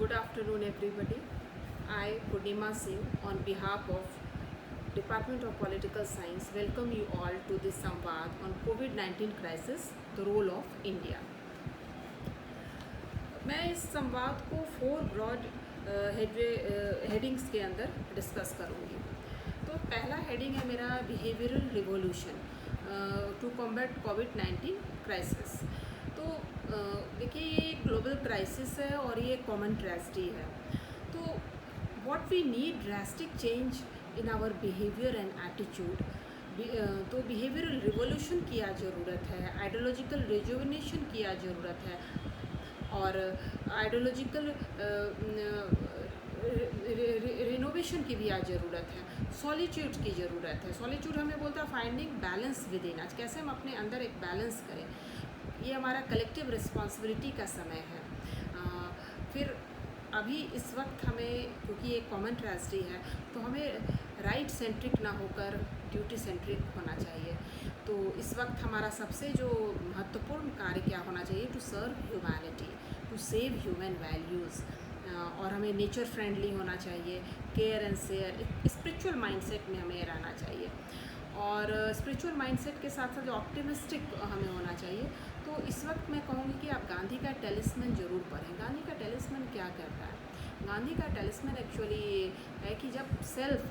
Good afternoon, everybody. I, Purnima Singh, on behalf of Department of Political Science, welcome you all to this Samvad on COVID-19 crisis, the role of India. मैं इस संवाद को 4 broad headings के अंदर discuss करूँगी। तो पहला heading है मेरा बिहेवियरल रिवोल्यूशन टू कॉम्बैट कोविड-19 क्राइसिस। तो देखिए, ये ग्लोबल क्राइसिस है और ये कॉमन ट्रेजेडी है। तो what we need drastic change in our behaviour and attitude. तो बिहेवियरल रिवोल्यूशन की आज ज़रूरत है, आइडियोलॉजिकल रिजुविनेशन की आज ज़रूरत है और आइडियोलॉजिकल रिनोवेशन की भी आज ज़रूरत है। सॉलिट्यूड की ज़रूरत है। सॉलिट्यूड हमें बोलता है फाइंडिंग बैलेंस विद इन। आज कैसे हम अपने अंदर एक बैलेंस करें, ये हमारा कलेक्टिव रिस्पॉन्सिबिलिटी का समय है। फिर अभी इस वक्त हमें, क्योंकि ये कॉमन ट्रेजेडी है, तो हमें राइट सेंट्रिक ना होकर ड्यूटी सेंट्रिक होना चाहिए। तो इस वक्त हमारा सबसे जो महत्वपूर्ण कार्य क्या होना चाहिए, to serve humanity, to save human values. और हमें नेचर फ्रेंडली होना चाहिए, care and share, spiritual mindset में हमें रहना चाहिए। और स्पिरिचुअल माइंडसेट के साथ साथ जो ऑप्टिमिस्टिक हमें होना चाहिए। तो इस वक्त मैं कहूँगी कि आप गांधी का टेलिस्मन ज़रूर पढ़ें। गांधी का टेलिस्मन क्या कहता है? गांधी का टेलिस्मन एक्चुअली है कि जब सेल्फ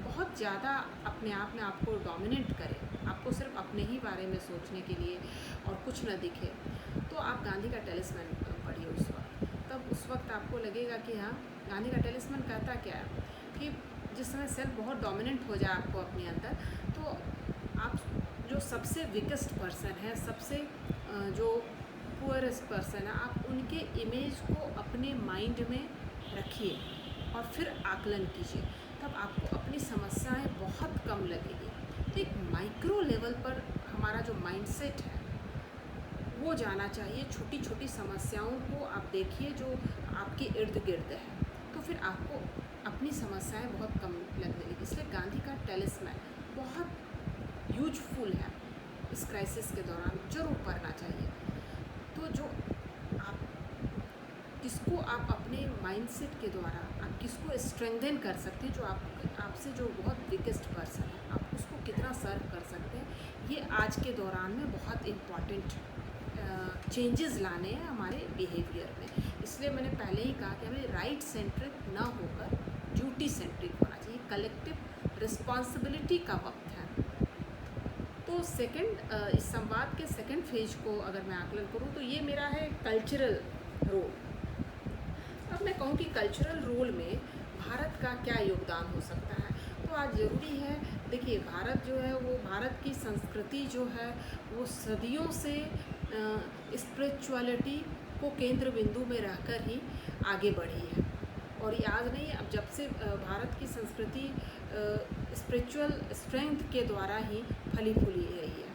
बहुत ज़्यादा अपने आप में आपको डोमिनेट करे, आपको सिर्फ अपने ही बारे में सोचने के लिए और कुछ न दिखे, तो आप गांधी का टेलिस्मन पढ़िए उस वक्त। तब उस वक्त आपको लगेगा कि हाँ, गांधी का टेलिस्मन कहता क्या है कि जिस समय सेल्फ बहुत डोमिनेंट हो जाए आपको अपने अंदर, तो आप जो सबसे वीकेस्ट पर्सन है, सबसे जो पुअरेस्ट पर्सन है, आप उनके इमेज को अपने माइंड में रखिए और फिर आकलन कीजिए। तब आपको अपनी समस्याएं बहुत कम लगेगी। तो एक माइक्रो लेवल पर हमारा जो माइंडसेट है वो जाना चाहिए। छोटी छोटी समस्याओं को आप देखिए जो आपके इर्द गिर्द है, तो फिर आपको अपनी समस्याएं बहुत कम लगने लगेगी। इसलिए गांधी का टेलिस्मन बहुत यूजफुल है, इस क्राइसिस के दौरान ज़रूर पढ़ना चाहिए। तो जो आप किसको आप अपने माइंडसेट के द्वारा आप किसको स्ट्रेंथन कर सकते हैं, जो आपसे जो बहुत वीकेस्ट पर्सन है, आप उसको कितना सर्व कर सकते हैं, ये आज के दौरान में बहुत इम्पॉर्टेंट चेंजेस लाने हैं हमारे बिहेवियर में। इसलिए मैंने पहले ही कहा कि हमें राइट सेंट्रिक ना होकर ड्यूटी सेंट्रिक होना चाहिए। कलेक्टिव रिस्पॉन्सिबिलिटी का वक्त है। तो सेकंड, इस संवाद के सेकंड फेज को अगर मैं आकलन करूँ तो ये मेरा है कल्चरल रोल। अब मैं कहूँ कि कल्चरल रोल में भारत का क्या योगदान हो सकता है। तो आज ज़रूरी है, देखिए, भारत जो है वो, भारत की संस्कृति जो है वो सदियों से स्पिरिचुअलिटी को केंद्र बिंदु में रहकर ही आगे बढ़ी है। और ये आज नहीं, अब जब से भारत की संस्कृति स्पिरिचुअल स्ट्रेंथ के द्वारा ही फली फूली रही है,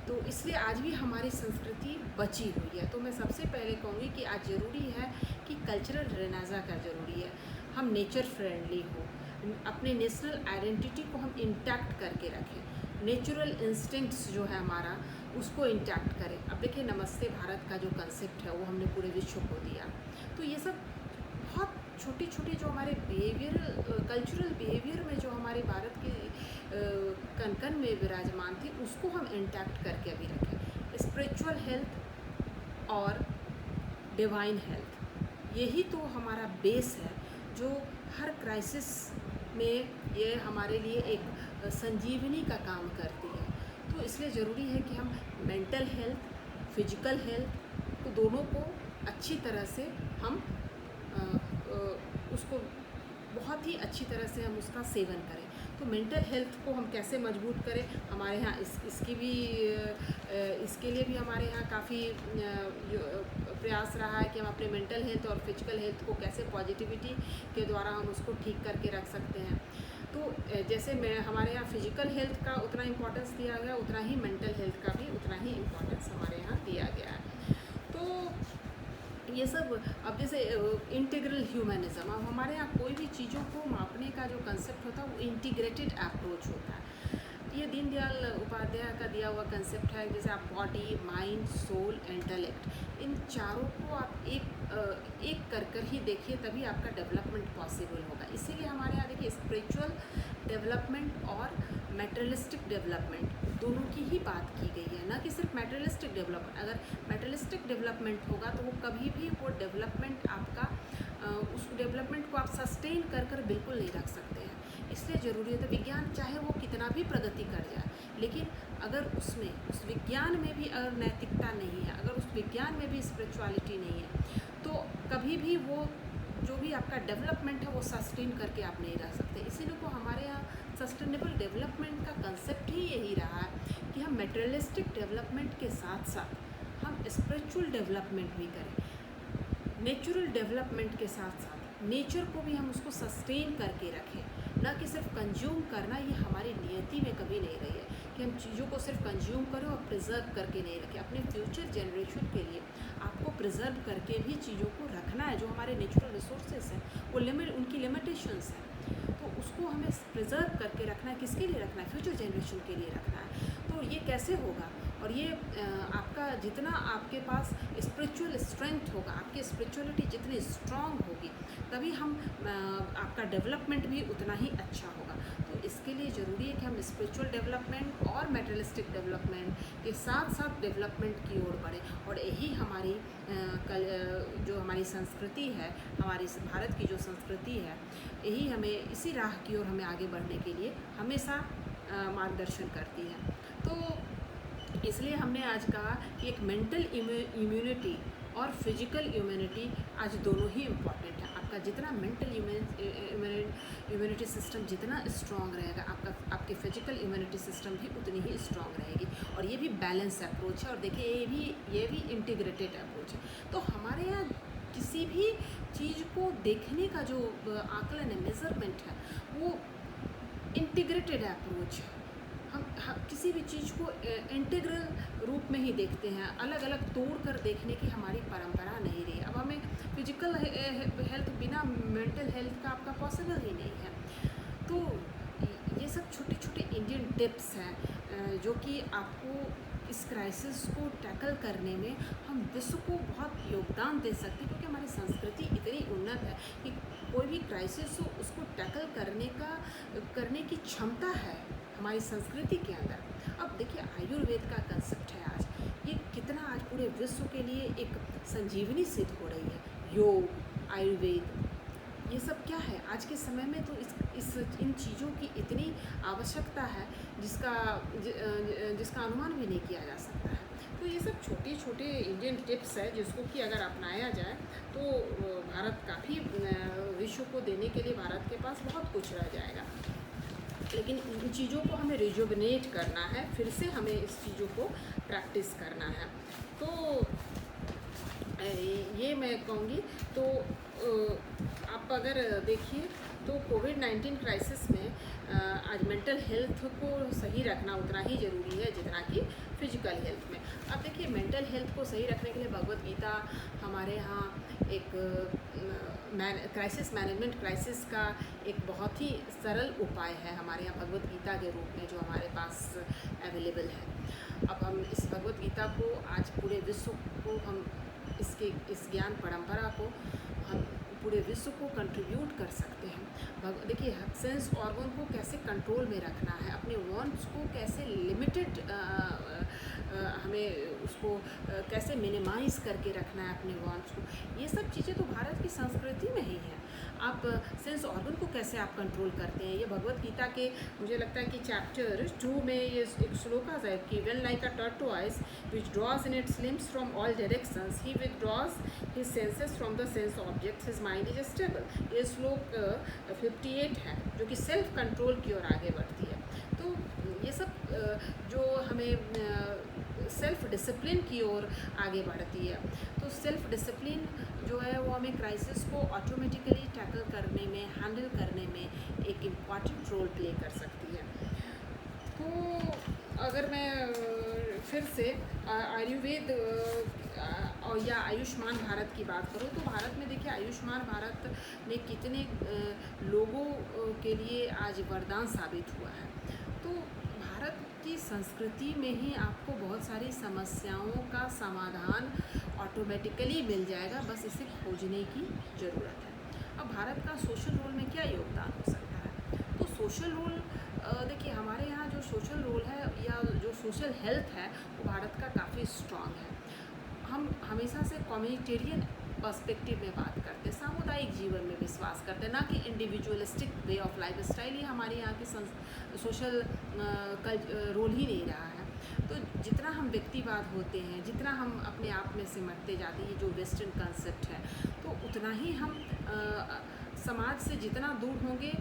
तो इसलिए आज भी हमारी संस्कृति बची हुई है। तो मैं सबसे पहले कहूँगी कि आज ज़रूरी है कि कल्चरल रेनेसा का ज़रूरी है। हम नेचर फ्रेंडली हो, अपने नेशनल आइडेंटिटी को हम इंटैक्ट करके रखें, नेचुरल इंस्टिंक्ट्स जो है हमारा उसको इंटैक्ट करें। अब देखिए, नमस्ते भारत का जो कंसेप्ट है वो हमने पूरे विश्व को दिया। तो ये सब बहुत छोटी छोटी जो हमारे बिहेवियर, कल्चरल बिहेवियर में जो हमारे भारत के कण कण में विराजमान थी, उसको हम इंटैक्ट करके अभी रखें। स्पिरिचुअल हेल्थ और डिवाइन हेल्थ, यही तो हमारा बेस है जो हर क्राइसिस में ये हमारे लिए एक संजीवनी का काम करती है। तो इसलिए ज़रूरी है कि हम मेंटल हेल्थ, फिजिकल हेल्थ, तो दोनों को अच्छी तरह से हम उसको बहुत ही अच्छी तरह से हम उसका सेवन करें। तो मेंटल हेल्थ को हम कैसे मजबूत करें, हमारे यहाँ इसके लिए भी हमारे यहाँ काफ़ी प्रयास रहा है कि हम अपने मेंटल हेल्थ और फिजिकल हेल्थ को कैसे पॉजिटिविटी के द्वारा हम उसको ठीक करके रख सकते हैं। तो जैसे हमारे यहाँ फिजिकल हेल्थ का उतना इम्पोर्टेंस दिया गया, उतना ही मेंटल हेल्थ का भी उतना ही इम्पोर्टेंस हमारे यहाँ दिया गया है। तो ये सब, अब जैसे इंटीग्रल ह्यूमनिज़्म, अब हमारे यहाँ कोई भी चीज़ों को मापने का जो कंसेप्ट होता है वो इंटीग्रेटेड अप्रोच होता है। ये दीनदयाल उपाध्याय का दिया हुआ कंसेप्ट है, जैसे आप बॉडी, माइंड, सोल, इंटेलेक्ट, इन चारों को आप एक कर ही देखिए, तभी आपका डेवलपमेंट पॉसिबल होगा। इसीलिए हमारे यहाँ देखिए स्पिरिचुअल डेवलपमेंट और मटेरियलिस्टिक डेवलपमेंट दोनों की ही बात की गई है, ना कि सिर्फ मटेरियलिस्टिक डेवलपमेंट। अगर मटेरियलिस्टिक डेवलपमेंट होगा तो वो कभी भी वो डेवलपमेंट आपका उस डेवलपमेंट को आप सस्टेन कर बिल्कुल नहीं रख सकते हैं। इसलिए ज़रूरी है तो विज्ञान चाहे वो कितना भी प्रगति कर जाए, लेकिन अगर उसमें उस विज्ञान में भी अगर नैतिकता नहीं है, अगर उस विज्ञान में भी स्पिरिचुअलिटी नहीं है, तो कभी भी वो जो भी आपका डेवलपमेंट है वो सस्टेन करके आप नहीं रह सकते। इसीलिए को हमारे यहाँ सस्टेनेबल डेवलपमेंट का कंसेप्ट ही यही रहा है कि हम मटेरियलिस्टिक डेवलपमेंट के साथ साथ हम स्पिरिचुअल डेवलपमेंट भी करें, नेचुरल डेवलपमेंट के साथ साथ नेचर को भी हम उसको सस्टेन करके रखें, ना कि सिर्फ कंज्यूम करना। ये हमारी नियति में कभी नहीं रही है कि हम चीज़ों को सिर्फ कंज्यूम करें और प्रिजर्व करके नहीं रखें। अपने फ्यूचर जनरेशन के लिए आपको प्रिजर्व करके भी चीज़ों को रखना है। जो हमारे नेचुरल रिसोर्सेज हैं वो उनकी लिमिटेशंस हैं, तो उसको हमें प्रिजर्व करके रखना है। किसके लिए रखना है? फ्यूचर जनरेशन के लिए रखना है। तो ये कैसे होगा? और ये आपका जितना आपके पास स्पिरिचुअल स्ट्रेंथ होगा, आपकी स्पिरिचुअलिटी जितनी स्ट्रांग होगी, तभी हम आपका डेवलपमेंट भी उतना ही अच्छा होगा। तो इसके लिए ज़रूरी है कि हम स्पिरिचुअल डेवलपमेंट और मटेरियलिस्टिक डेवलपमेंट के साथ साथ डेवलपमेंट की ओर बढ़ें। और यही हमारी जो हमारी संस्कृति है, हमारी भारत की जो संस्कृति है, यही हमें इसी राह की ओर हमें आगे बढ़ने के लिए हमेशा मार्गदर्शन करती है। तो इसलिए हमने आज कहा कि एक मेंटल इम्यूनिटी और फिजिकल इम्यूनिटी आज दोनों ही इम्पॉर्टेंट है। आपका जितना मेंटल इम्यूनिटी सिस्टम जितना स्ट्रांग रहेगा, आपके फिजिकल इम्यूनिटी सिस्टम भी उतनी ही स्ट्रांग रहेगी। और ये भी बैलेंस अप्रोच है। और देखिए ये भी इंटीग्रेटेड अप्रोच है। तो हमारे यहाँ किसी भी चीज़ को देखने का जो आकलन है, मेज़रमेंट है, वो इंटीग्रेटेड अप्रोच है। हम किसी भी चीज़ को इंटीग्रल रूप में ही देखते हैं, अलग अलग तोड़ कर देखने की हमारी परंपरा नहीं रही। अब हमें फिजिकल हेल्थ बिना मेंटल हेल्थ का आपका पॉसिबल ही नहीं है। तो ये सब छोटे छोटे इंडियन टिप्स हैं जो कि आपको इस क्राइसिस को टैकल करने में हम विश्व को बहुत योगदान दे सकते हैं, क्योंकि हमारी संस्कृति इतनी उन्नत है कि कोई भी क्राइसिस हो उसको टैकल करने की क्षमता है हमारी संस्कृति के अंदर। अब देखिए आयुर्वेद का कंसेप्ट है आज, ये कितना आज पूरे विश्व के लिए एक संजीवनी सिद्ध हो रही है। योग, आयुर्वेद, ये सब क्या है आज के समय में? तो इन चीज़ों की इतनी आवश्यकता है जिसका अनुमान भी नहीं किया जा सकता है। तो ये सब छोटे छोटे इंडियन टिप्स है जिसको कि अगर अपनाया जाए तो भारत काफ़ी विश्व को देने के लिए भारत के पास बहुत कुछ रह जाएगा। लेकिन इन चीज़ों को हमें रिजुविनेट करना है, फिर से हमें इस चीज़ों को प्रैक्टिस करना है। तो ये मैं कहूँगी। तो आप अगर देखिए तो कोविड-19 क्राइसिस में आज मेंटल हेल्थ को सही रखना उतना ही ज़रूरी है जितना कि फिजिकल हेल्थ में। अब देखिए मेंटल हेल्थ को सही रखने के लिए भगवत गीता हमारे यहाँ एक क्राइसिस मैनेजमेंट, क्राइसिस का एक बहुत ही सरल उपाय है हमारे यहाँ भगवत गीता के रूप में जो हमारे पास अवेलेबल है। अब हम इस भगवत गीता को आज पूरे विश्व को हम इस ज्ञान परंपरा को हम पूरे विश्व को कंट्रीब्यूट कर सकते हैं। देखिए सेंस ऑर्गन को कैसे कंट्रोल में रखना है, अपने वांट्स को कैसे लिमिटेड हमें उसको कैसे मिनिमाइज़ करके रखना है अपने वांट्स को, ये सब चीज़ें तो भारत की संस्कृति में ही है। आप सेंस ऑर्गन को कैसे आप कंट्रोल करते हैं, ये भगवत गीता के मुझे लगता है कि चैप्टर 2 में ये एक श्लोक है कि when like a tortoise which draws in its limbs from all directions he withdraws his senses from the sense objects his mind is stable. ये श्लोक 58 है जो कि सेल्फ कंट्रोल की ओर आगे बढ़ती है। तो ये सब जो हमें सेल्फ डिसिप्लिन की ओर आगे बढ़ती है। तो सेल्फ डिसिप्लिन जो है वो हमें क्राइसिस को ऑटोमेटिकली टैकल करने में, हैंडल करने में एक इम्पॉर्टेंट रोल प्ले कर सकती है। तो अगर मैं फिर से आयुर्वेद और या आयुष्मान भारत की बात करूँ तो भारत में देखिए आयुष्मान भारत में कितने लोगों के लिए आज वरदान साबित हुआ है। तो भारत की संस्कृति में ही आपको बहुत सारी समस्याओं का समाधान ऑटोमेटिकली मिल जाएगा, बस इसे खोजने की ज़रूरत है। अब भारत का सोशल रोल में क्या योगदान हो सकता है? तो सोशल रोल देखिए, हमारे यहाँ जो सोशल रोल है या जो सोशल हेल्थ है वो भारत का काफ़ी स्ट्रॉन्ग है। हम हमेशा से कम्युनिटेरियन पर्सपेक्टिव में बात करते हैं, सामुदायिक जीवन में विश्वास करते हैं, ना कि individualistic way of life style. ये हमारे यहाँ की सोशल रोल ही नहीं रहा है। तो जितना हम व्यक्तिवाद होते हैं, जितना हम अपने आप में सिमटते जाते हैं, जो वेस्टर्न कंसेप्ट है, तो उतना ही हम समाज से जितना दूर होंगे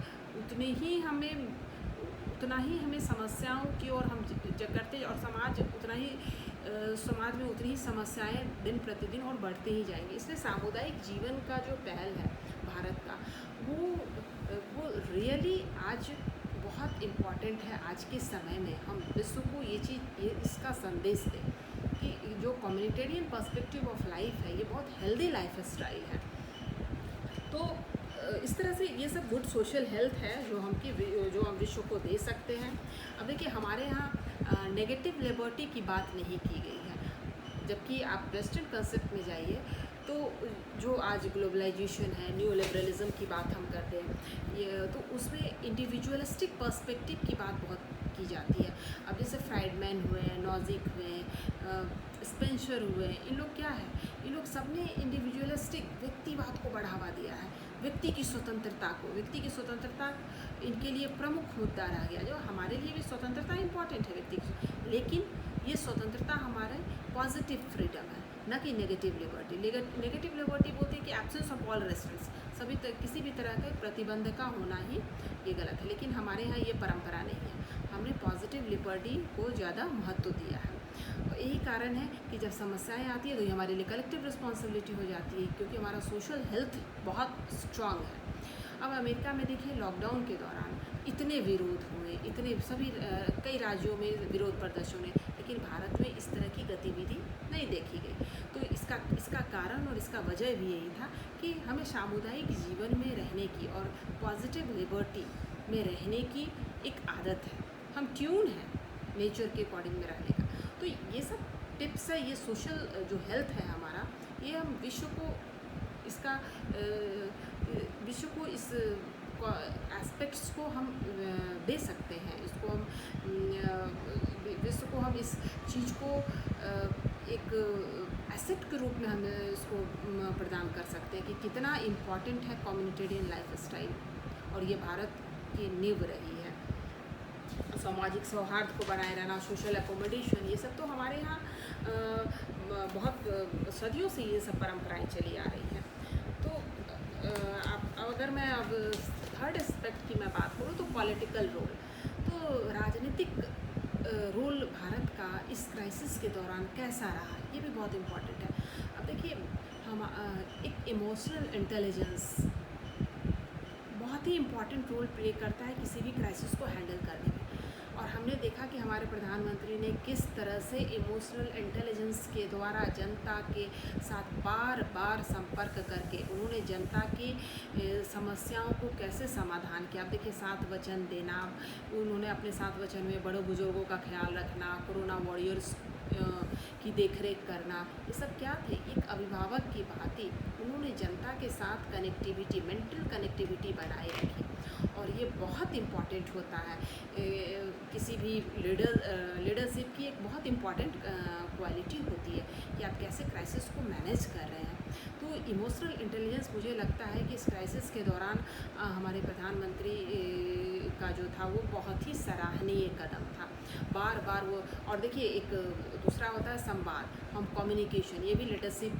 उतना ही हमें समस्याओं की ओर हम करते, और समाज में उतनी ही समस्याएं दिन प्रतिदिन और बढ़ते ही जाएंगे। इसलिए सामुदायिक जीवन का जो पहल है भारत का, वो रियली आज बहुत इम्पॉर्टेंट है। आज के समय में हम विश्व को इसका संदेश दें कि जो कम्युनिटेरियन पर्सपेक्टिव ऑफ लाइफ है, ये बहुत हेल्दी लाइफ स्टाइल है। तो इस तरह से ये सब गुड सोशल हेल्थ है जो हम विश्व को दे सकते हैं। अब देखिए, हमारे यहाँ नेगेटिव लिबर्टी की बात नहीं की गई है, जबकि आप वेस्टर्न कंसेप्ट में जाइए तो जो आज ग्लोबलाइजेशन है, न्यू लिबरलिज्म की बात हम करते हैं, तो उसमें इंडिविजुअलिस्टिक पर्सपेक्टिव की बात बहुत की जाती है। अब जैसे फ्राइडमैन हुए, नॉजिक हुए, स्पेंसर हुए, इन लोग क्या है, इन लोग सब ने इंडिविजुअलिस्टिक व्यक्तिवाद को बढ़ावा दिया है, व्यक्ति की स्वतंत्रता इनके लिए प्रमुख मुद्दा रह गया। जो हमारे लिए भी स्वतंत्रता इम्पॉर्टेंट है व्यक्ति की, लेकिन ये स्वतंत्रता हमारे पॉजिटिव फ्रीडम है, न कि नेगेटिव लिबर्टी। नेगेटिव लिबर्टी बोलते हैं कि एब्सेंस ऑफ ऑल रेस्ट्रिक्ट्स, किसी भी तरह के प्रतिबंध का होना ही ये गलत है। लेकिन हमारे यहाँ ये परंपरा नहीं है, हमने पॉजिटिव लिबर्टी को ज़्यादा महत्व दिया है। यही कारण है कि जब समस्याएं आती है तो ये हमारे लिए कलेक्टिव रिस्पॉन्सिबिलिटी हो जाती है, क्योंकि हमारा सोशल हेल्थ बहुत स्ट्रांग है। अब अमेरिका में देखिए, लॉकडाउन के दौरान इतने विरोध हुए, कई राज्यों में विरोध प्रदर्शन हुए, लेकिन भारत में इस तरह की गतिविधि नहीं देखी गई। तो इसका कारण और इसका वजह भी यही था कि हमें सामुदायिक जीवन में रहने की और पॉजिटिव लिबर्टी में रहने की एक आदत है, हम ट्यून हैं नेचर के अकॉर्डिंग में रहने का। तो ये सब टिप्स है, ये सोशल जो हेल्थ है हमारा, ये हम विश्व को इस एस्पेक्ट्स को हम दे सकते हैं। विश्व को हम इस चीज़ को एक एसेट के रूप में हम इसको प्रदान कर सकते हैं कि कितना इम्पॉर्टेंट है कम्युनिटेरियन लाइफ स्टाइल, और ये भारत की नींव रही है। सामाजिक सौहार्द को बनाए रहना, सोशल एकोमोडेशन, ये सब तो हमारे यहाँ बहुत सदियों से ये सब परंपराएं चली आ रही हैं। तो अगर मैं अब थर्ड एस्पेक्ट की मैं बात करूँ तो पॉलिटिकल रोल, तो राजनीतिक रोल भारत का इस क्राइसिस के दौरान कैसा रहा, ये भी बहुत इम्पॉर्टेंट है। अब देखिए, हम एक इमोशनल इंटेलिजेंस बहुत ही इम्पॉर्टेंट रोल प्ले करता है किसी भी क्राइसिस को हैंडल करने में। और हमने देखा कि हमारे प्रधानमंत्री ने किस तरह से इमोशनल इंटेलिजेंस के द्वारा जनता के साथ बार बार संपर्क करके उन्होंने जनता की समस्याओं को कैसे समाधान किया। आप देखिए, 7 वचन देना, उन्होंने अपने 7 वचन में बड़े बुजुर्गों का ख्याल रखना, कोरोना वॉरियर्स की देखरेख करना, ये सब क्या थे, एक अभिभावक की भांति उन्होंने जनता के साथ कनेक्टिविटी, मेंटल कनेक्टिविटी बनाए रखी। और ये बहुत इम्पॉर्टेंट होता है, किसी भी लीडरशिप की एक बहुत इम्पॉर्टेंट क्वालिटी होती है कि आप कैसे क्राइसिस को मैनेज कर रहे हैं। तो इमोशनल इंटेलिजेंस, मुझे लगता है कि इस क्राइसिस के दौरान हमारे प्रधानमंत्री का जो था वो बहुत ही सराहनीय कदम था। बार बार वो, और देखिए, एक दूसरा होता है संवाद, हम कम्युनिकेशन, ये भी लीडरशिप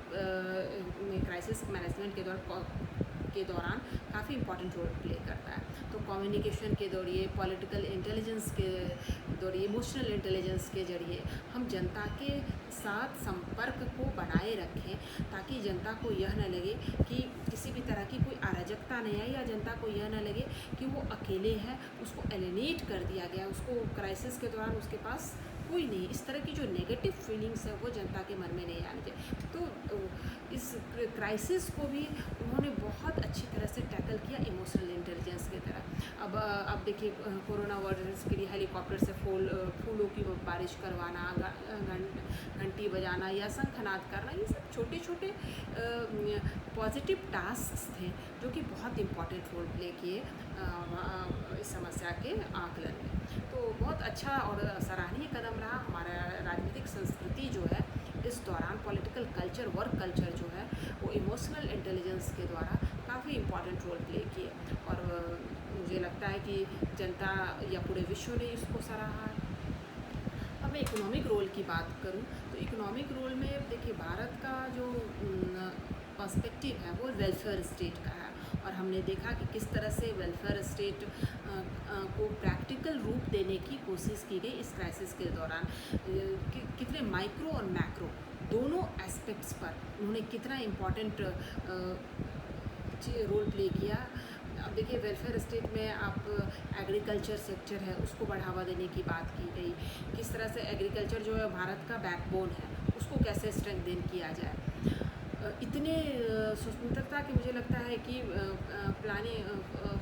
में क्राइसिस मैनेजमेंट के दौरान काफ़ी इम्पॉर्टेंट रोल प्ले करता है। तो कम्युनिकेशन के जरिए, पॉलिटिकल इंटेलिजेंस के जरिए, इमोशनल इंटेलिजेंस के जरिए हम जनता के साथ संपर्क को बनाए रखें, ताकि जनता को यह न लगे कि किसी भी तरह की कोई अराजकता नहीं आई, या जनता को यह न लगे कि वो अकेले है, उसको एलिनेट कर दिया गया, उसको क्राइसिस के दौरान उसके पास कोई नहीं। इस तरह की जो नेगेटिव फीलिंग्स है वो जनता के मन में नहीं आनी चाहिए। तो क्राइसिस को भी उन्होंने बहुत अच्छी तरह से टैकल किया इमोशनल इंटेलिजेंस की तरह। अब देखिए कोरोना वायरस के लिए हेलीकॉप्टर से फूलों की बारिश करवाना, घंटी बजाना या शंखनाद करना, ये सब छोटे छोटे पॉजिटिव टास्क थे जो कि बहुत इम्पॉर्टेंट रोल प्ले किए इस समस्या के आकलन में। तो बहुत अच्छा और सराहनीय कदम रहा। हमारा राजनीतिक संस्कृति जो है इस दौरान पॉलिटिकल कल्चर, वर्क कल्चर जो है वो इमोशनल इंटेलिजेंस के द्वारा काफ़ी इम्पॉर्टेंट रोल प्ले किए, और मुझे लगता है कि जनता या पूरे विश्व ने इसको सराहा है। अब मैं इकोनॉमिक रोल की बात करूं तो इकोनॉमिक रोल में देखिए भारत का जो पर्सपेक्टिव है वो वेलफेयर स्टेट का है, और हमने देखा कि किस तरह से वेलफेयर स्टेट को प्रैक्टिकल रूप देने की कोशिश की गई इस क्राइसिस के दौरान। कितने माइक्रो और मैक्रो दोनों एस्पेक्ट्स पर उन्होंने कितना इम्पॉर्टेंट रोल प्ले किया। अब देखिए वेलफेयर स्टेट में आप एग्रीकल्चर सेक्टर है उसको बढ़ावा देने की बात की गई, किस तरह से एग्रीकल्चर जो है भारत का बैकबोन है उसको कैसे स्ट्रेंथन किया जाए। इतने स्वतंत्रता की मुझे लगता है कि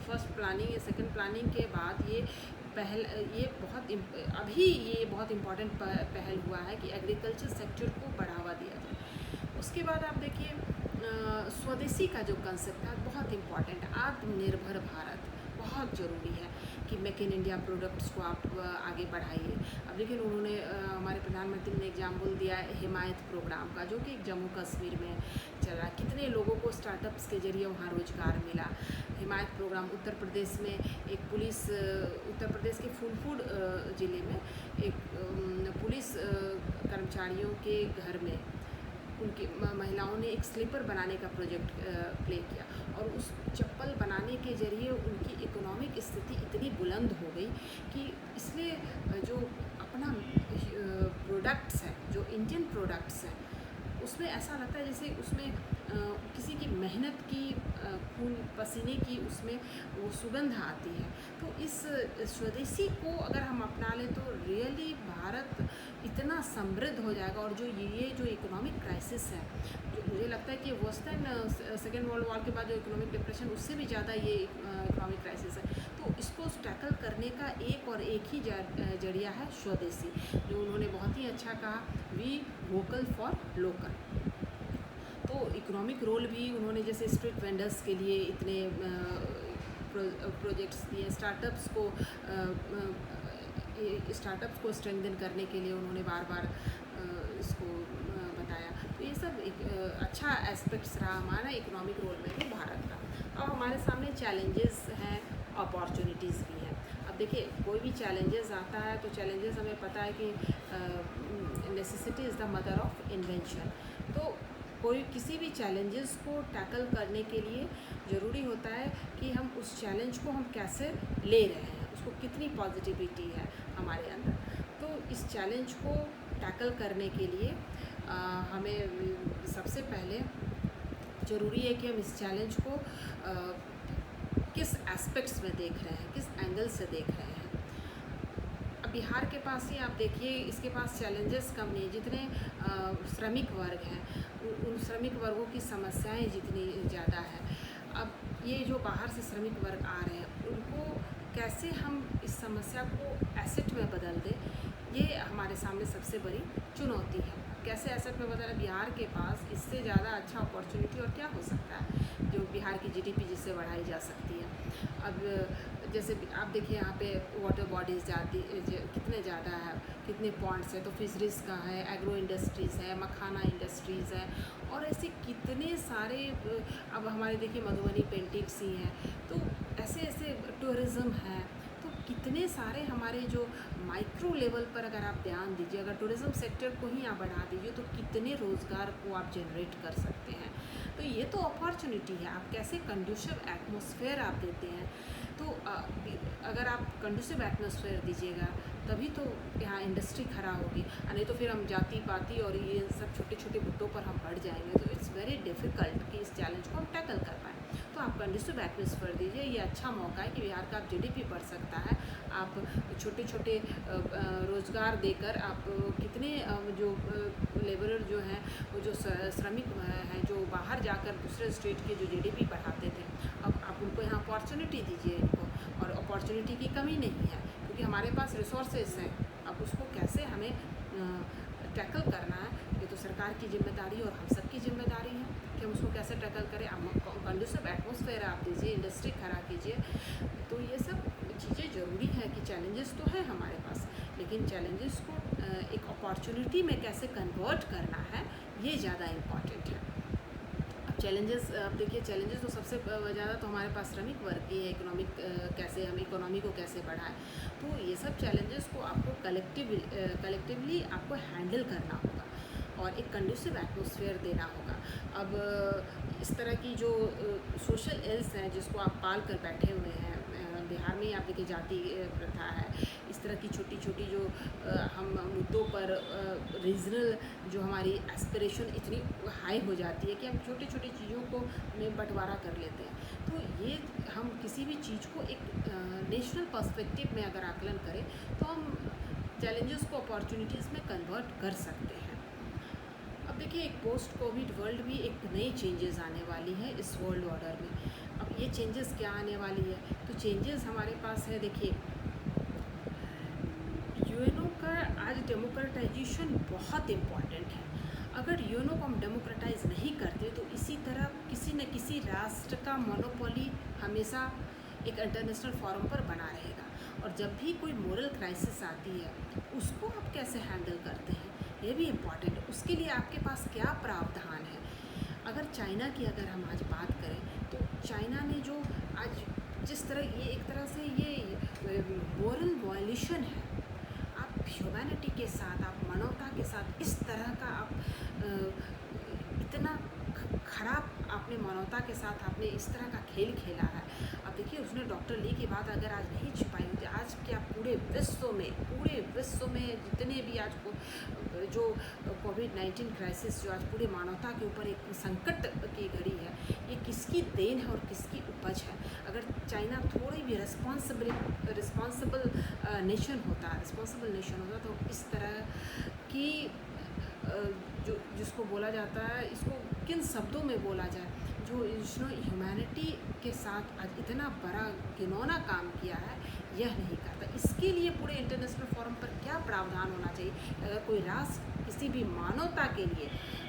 फर्स्ट प्लानिंग या सेकंड प्लानिंग के बाद ये बहुत इम्पॉर्टेंट पहल हुआ है कि एग्रीकल्चर सेक्टर को बढ़ावा दिया जाए। उसके बाद आप देखिए स्वदेशी का जो कंसेप्ट है बहुत इम्पॉर्टेंट है। आत्मनिर्भर भारत बहुत ज़रूरी है कि मेक इन इंडिया प्रोडक्ट्स को आप आगे बढ़ाइए। अब लेकिन उन्होंने हमारे प्रधानमंत्री ने एग्जाम्पल दिया है हिमायत प्रोग्राम का, जो कि जम्मू कश्मीर में चल रहा है। कितने लोगों को स्टार्टअप्स के जरिए वहाँ रोजगार मिला। हिमायत प्रोग्राम उत्तर प्रदेश में एक पुलिस, उत्तर प्रदेश के फूलपुर ज़िले में एक पुलिस कर्मचारियों के घर में उनकी महिलाओं ने एक स्लीपर बनाने का प्रोजेक्ट प्ले किया, और उस चप्पल बनाने के जरिए उनकी इकोनॉमिक स्थिति इतनी बुलंद हो गई कि इसलिए जो अपना प्रोडक्ट्स है, जो इंडियन प्रोडक्ट्स हैं, उसमें ऐसा लगता है जैसे उसमें किसी की मेहनत की, खून पसीने की उसमें वो सुगंध आती है। तो इस स्वदेशी को अगर हम अपना लें तो रियली भारत इतना समृद्ध हो जाएगा। और जो ये जो इकोनॉमिक क्राइसिस है, जो मुझे लगता है कि सेकेंड वर्ल्ड वॉर के बाद जो इकोनॉमिक डिप्रेशन, उससे भी ज़्यादा ये इकोनॉमिक क्राइसिस है। तो इसको टैकल करने का एक ही जरिया है स्वदेशी, जो उन्होंने बहुत ही अच्छा कहा, वी वोकल फॉर लोकल। तो इकोनॉमिक रोल भी उन्होंने जैसे स्ट्रीट वेंडर्स के लिए इतने प्रोजेक्ट्स दिए, स्टार्टअप्स को स्ट्रेंथन करने के लिए उन्होंने बार बार इसको बताया। तो ये सब एक अच्छा एस्पेक्ट्स रहा हमारा इकोनॉमिक रोल में भी भारत का। और हमारे सामने चैलेंजेस हैं, अपॉर्चुनिटीज़ भी हैं। अब देखिए कोई भी चैलेंजेस आता है तो चैलेंजेस हमें पता है कि necessity is the mother of invention. तो कोई किसी भी चैलेंजेस को टैकल करने के लिए ज़रूरी होता है कि हम उस चैलेंज को हम कैसे ले रहे हैं, उसको कितनी पॉजिटिविटी है हमारे अंदर। तो इस चैलेंज को टैकल करने के लिए हमें सबसे पहले ज़रूरी है कि हम इस चैलेंज को किस एस्पेक्ट्स में देख रहे हैं, किस एंगल से देख रहे हैं। अब बिहार के पास ही आप देखिए, इसके पास चैलेंजेस कम नहीं, जितने श्रमिक वर्ग हैं उन श्रमिक वर्गों की समस्याएं जितनी ज़्यादा है। अब ये जो बाहर से श्रमिक वर्ग आ रहे हैं उनको कैसे हम इस समस्या को एसेट में बदल दें, ये हमारे सामने सबसे बड़ी चुनौती है। कैसे एसेट में बदलें? बिहार के पास इससे ज़्यादा अच्छा अपॉर्चुनिटी और क्या हो सकता है जो बिहार की जीडीपी जिससे बढ़ाई जा सकती है। अब जैसे आप देखिए यहाँ पे वाटर बॉडीज़ कितने ज़्यादा है, कितने पॉन्ड्स हैं, तो फिशरीज़ का है, एग्रो इंडस्ट्रीज़ है, मखाना इंडस्ट्रीज़ है, और ऐसे कितने सारे। अब हमारे देखिए मधुबनी पेंटिंग्स ही हैं, तो ऐसे ऐसे टूरिज़्म है। तो कितने सारे हमारे जो माइक्रो लेवल पर अगर आप ध्यान दीजिए, अगर टूरिज़्म सेक्टर को ही आप बढ़ा दीजिए तो कितने रोज़गार को आप जनरेट कर सकते हैं। तो ये तो अपॉर्चुनिटी है। आप कैसे कंडूसिव एटमॉस्फेयर आप देते हैं। तो अगर आप कंडूसिव एटमॉस्फेयर दीजिएगा तभी तो यहाँ इंडस्ट्री खड़ा होगी, नहीं तो फिर हम जाति पाति और ये सब छोटे छोटे मुद्दों पर हम बढ़ जाएंगे। तो इट्स वेरी डिफ़िकल्ट कि इस चैलेंज को हम टैकल कर पाएँ। तो आप कंडूसिव एटमॉस्फेयर दीजिए, ये अच्छा मौका है कि बिहार का आप जीडीपी बढ़ सकता है। आप छोटे छोटे रोज़गार देकर आप कितने जो लेबरर जो हैं, वो जो श्रमिक हैं जो बाहर जाकर दूसरे स्टेट के जो जीडीपी बढ़ाते थे, अब आप उनको यहाँ अपॉर्चुनिटी दीजिए इनको, और अपॉर्चुनिटी की कमी नहीं है क्योंकि हमारे पास रिसोर्सेस हैं। अब उसको कैसे हमें टैकल करना है, ये तो सरकार की जिम्मेदारी और हम सबकी जिम्मेदारी है कि हम उसको कैसे टैकल करें। कंडूसिव एटमॉस्फेयर आप दीजिए, इंडस्ट्री खड़ा कीजिए। तो ये सब चीज़ें ज़रूरी है कि चैलेंजेस तो है हमारे पास, लेकिन चैलेंजेस को एक अपॉर्चुनिटी में कैसे कन्वर्ट करना है, ये ज़्यादा इम्पॉर्टेंट है। अब चैलेंजेस, अब देखिए चैलेंजेस तो सबसे ज़्यादा तो हमारे पास श्रमिक वर्ग की है, इकोनॉमिक कैसे हम इकोनॉमी को कैसे बढ़ाएं। तो ये सब चैलेंजेस को आपको कलेक्टिवली आपको हैंडल करना होगा और एक कंडूसिव एटमॉस्फेयर देना होगा। अब इस तरह की जो सोशल इल्स हैं जिसको आप पाल कर बैठे हुए हैं, बिहार में ही आप देखिए जाति प्रथा है, इस तरह की छोटी छोटी जो हम मुद्दों पर रीजनल जो हमारी एस्पिरेशन इतनी हाई हो जाती है कि हम छोटी छोटी चीज़ों को में बंटवारा कर लेते हैं। तो ये हम किसी भी चीज़ को एक नेशनल पर्सपेक्टिव में अगर आकलन करें तो हम चैलेंजेस को अपॉर्चुनिटीज़ में कन्वर्ट कर सकते हैं। अब देखिए एक पोस्ट कोविड वर्ल्ड भी एक नई चेंजेस आने वाली है इस वर्ल्ड ऑर्डर में। अब ये चेंजेस क्या आने वाली है, तो चेंजेस हमारे पास है, देखिए यूएनओ का आज डेमोक्रेटाइजेशन बहुत इम्पॉर्टेंट है। अगर यूएनओ को हम डेमोक्रेटाइज नहीं करते तो इसी तरह किसी न किसी राष्ट्र का मोनोपोली हमेशा एक इंटरनेशनल फोरम पर बना रहेगा। और जब भी कोई मोरल क्राइसिस आती है उसको आप कैसे हैंडल करते हैं, ये भी इम्पॉर्टेंट है। उसके लिए आपके पास क्या प्रावधान है। अगर चाइना की अगर हम आज बात करें तो चाइना ने जो आज जिस तरह ये एक तरह से ये मोरल वॉयलेशन है, आप ह्यूमैनिटी के साथ, आप मानवता के साथ इस तरह का आप इतना खराब आपने मानवता के साथ आपने इस तरह का खेल खेला है। अब देखिए उसने डॉक्टर ली की बात अगर आज नहीं छिपाई होती, आज क्या पूरे विश्व में जितने भी आज को जो कोविड-19 क्राइसिस जो आज पूरे मानवता के ऊपर एक संकट की घड़ी है, ये किसकी देन है और किसकी उपज है। अगर चाइना थोड़ी भी रिस्पॉन्सिबल नेशन होता तो इस तरह की जो जिसको बोला जाता है, इसको किन शब्दों में बोला जाए, जो इसने ह्यूमैनिटी के साथ आज इतना बड़ा घिनौना काम किया है, यह नहीं करता। इसके लिए पूरे इंटरनेशनल फोरम पर क्या प्रावधान होना चाहिए। अगर कोई राष्ट्र किसी भी मानवता के लिए,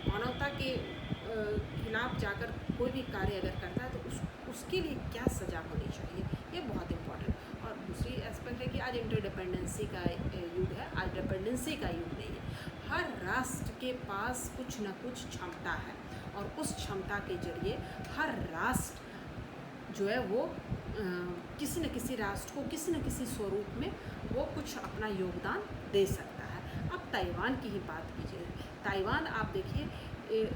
मानवता के खिलाफ जाकर कोई भी कार्य अगर करता है तो उसके लिए क्या सज़ा होनी चाहिए, ये बहुत इम्पोर्टेंट। और दूसरी एस्पेक्ट है कि आज इंटरडिपेंडेंसी का युग है, आज डिपेंडेंसी का युग नहीं है। हर राष्ट्र के पास कुछ न कुछ क्षमता है और उस क्षमता के जरिए हर राष्ट्र जो है वो किसी न किसी राष्ट्र को किसी न किसी स्वरूप में वो कुछ अपना योगदान दे सकता है। अब ताइवान की ही बात कीजिए, ताइवान आप देखिए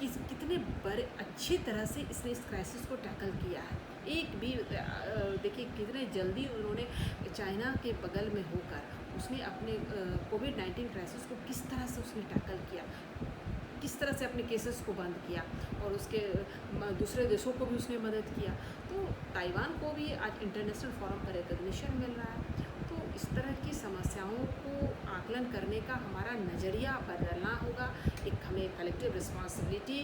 कितने बड़े अच्छी तरह से इसने इस क्राइसिस को टैकल किया है। एक भी देखिए कितने जल्दी उन्होंने चाइना के बगल में होकर उसने अपने कोविड-19 क्राइसिस को किस तरह से उसने टैकल किया, किस तरह से अपने केसेस को बंद किया और उसके दूसरे देशों को भी उसने मदद किया। तो ताइवान को भी आज इंटरनेशनल फोरम पर रिकॉग्निशन मिल रहा है। तो इस तरह की समस्याओं को आकलन करने का हमारा नज़रिया बदलना होगा। एक हमें कलेक्टिव रिस्पॉन्सिबिलिटी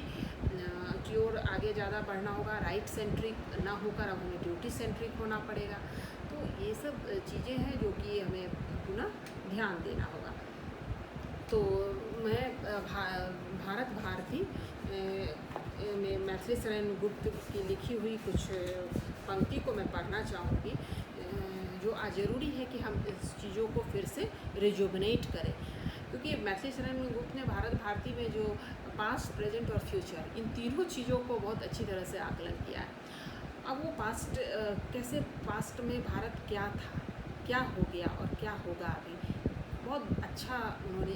की ओर आगे ज़्यादा बढ़ना होगा, राइट सेंट्रिक ना होकर अब हमें ड्यूटी सेंट्रिक होना पड़ेगा। तो ये सब चीज़ें हैं जो कि हमें पुनः ध्यान देना होगा। तो मैं भारत भारती में मैथिली शरण गुप्त की लिखी हुई कुछ पंक्ति को मैं पढ़ना चाहूँगी, जो आज ज़रूरी है कि हम इस चीज़ों को फिर से रिजुवनेट करें। क्योंकि मैथिली शरण गुप्त ने भारत भारती में जो पास्ट, प्रेजेंट और फ्यूचर, इन तीनों चीज़ों को बहुत अच्छी तरह से आकलन किया है। अब वो कैसे पास्ट में भारत क्या था, क्या हो गया और क्या होगा अभी, बहुत अच्छा उन्होंने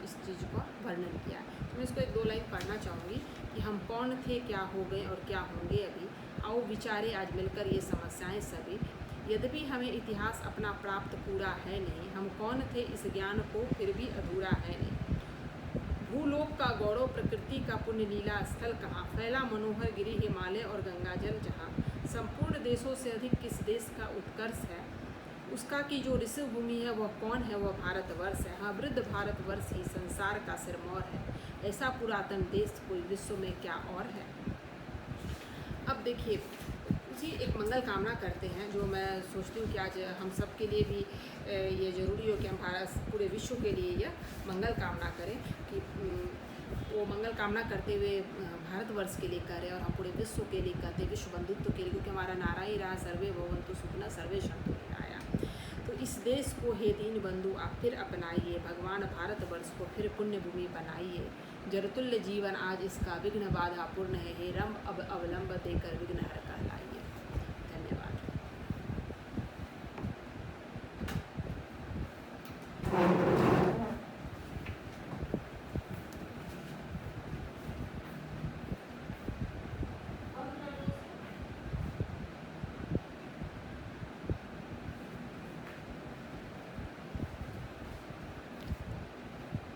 इस चीज़ का वर्णन किया है। तो मैं इसको 1-2 लाइन पढ़ना चाहूँगी कि हम कौन थे, क्या हो गए और क्या होंगे अभी। आओ विचारे आज मिलकर ये समस्याएं सभी, यद्यपि हमें इतिहास अपना प्राप्त पूरा है नहीं, हम कौन थे इस ज्ञान को फिर भी अधूरा है नहीं। भूलोक का गौरव, प्रकृति का पुण्य लीला स्थल कहाँ, फैला मनोहर गिरी हिमालय और गंगा जल जहाँ, संपूर्ण देशों से अधिक किस देश का उत्कर्ष है, उसका की जो ऋषि भूमि है वह कौन है, वह भारतवर्ष है। हाँ, वृद्ध भारतवर्ष ही संसार का सिरमौर है, ऐसा पुरातन देश कोई विश्व में क्या और है। अब देखिए, उसी एक मंगल कामना करते हैं, जो मैं सोचती हूँ कि आज हम सब के लिए भी ये ज़रूरी हो कि हम पूरे विश्व के लिए यह मंगल कामना करें, कि वो मंगल कामना करते हुए भारतवर्ष के लिए करें और हम पूरे विश्व के लिए करते, विश्व बंधुत्व के लिए, क्योंकि हमारा नारा ही रहा सर्वे भवन्तु सुखिनः सर्वे सन्तु निरामया। तो इस देश को हे दीन बंधु आप फिर अपनाइए, भगवान भारतवर्ष को फिर पुण्य भूमि बनाइए। जरतुल्य जीवन आज इसका विघ्न बाधा पूर्ण है, हे रम अब अवलंब देकर विघ्न हर कहलाइए।